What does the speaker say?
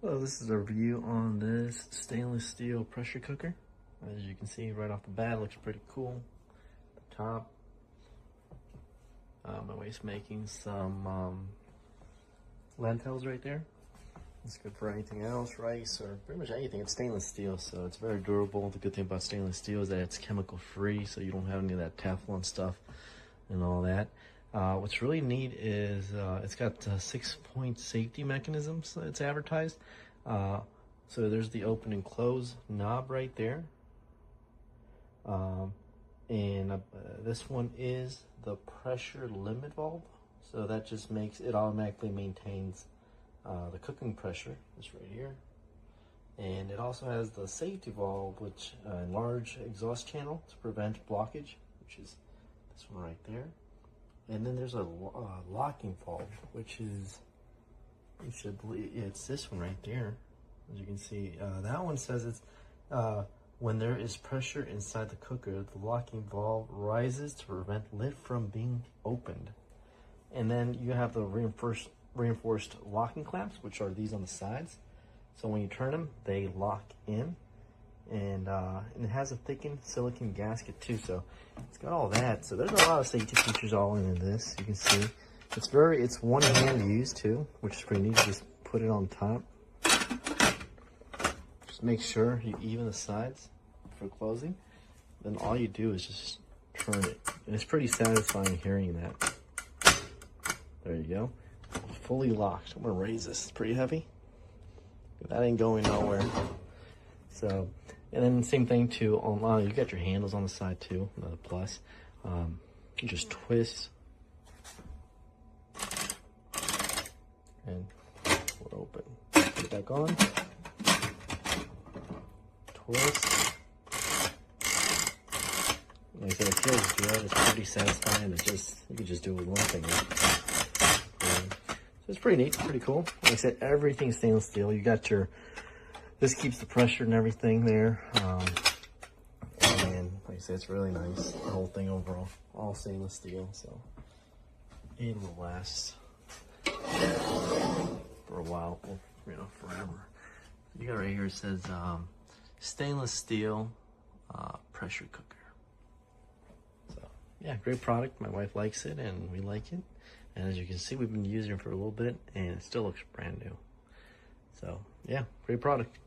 Hello, this is a review on this stainless steel pressure cooker. As you can see right off the bat, it looks pretty cool. The top, my wife's making some lentils right there. It's good for anything else, rice or pretty much anything. It's stainless steel, so it's very durable. The good thing about stainless steel is that it's chemical free, so you don't have any of that Teflon stuff and all that. What's really neat is it's got 6-point safety mechanisms. It's advertised. So there's the open and close knob right there. This one is the pressure limit valve. So that just makes it automatically maintains the cooking pressure. This right here. And it also has the safety valve, which large exhaust channel to prevent blockage, which is this one right there. And then there's a locking valve, which is, it's this one right there. As you can see, that one says it's when there is pressure inside the cooker, the locking valve rises to prevent lid from being opened. And then you have the reinforced locking clamps, which are these on the sides. So when you turn them, they lock in. And it has a thickened silicone gasket too, so it's got all that. So there's a lot of safety features all in this. You can see it's one hand use too, which is pretty neat. You just put it on top. Just make sure you even the sides for closing. Then all you do is just turn it, and it's pretty satisfying hearing that. There you go, fully locked. I'm gonna raise this. It's pretty heavy. That ain't going nowhere. So, and then same thing too, you got your handles on the side too, another plus. You just twist and we're open. Put it back on, twist. Like I said, it feels good, it's pretty satisfying. You can just do it with one finger. So it's pretty neat, pretty cool. Like I said, everything's stainless steel. You got this keeps the pressure and everything there. And like I said, it's really nice. The whole thing overall, all stainless steel, so it will last for a while, forever. You got right here, it says stainless steel pressure cooker. So yeah, great product. My wife likes it and we like it. And as you can see, we've been using it for a little bit and it still looks brand new. So yeah, great product.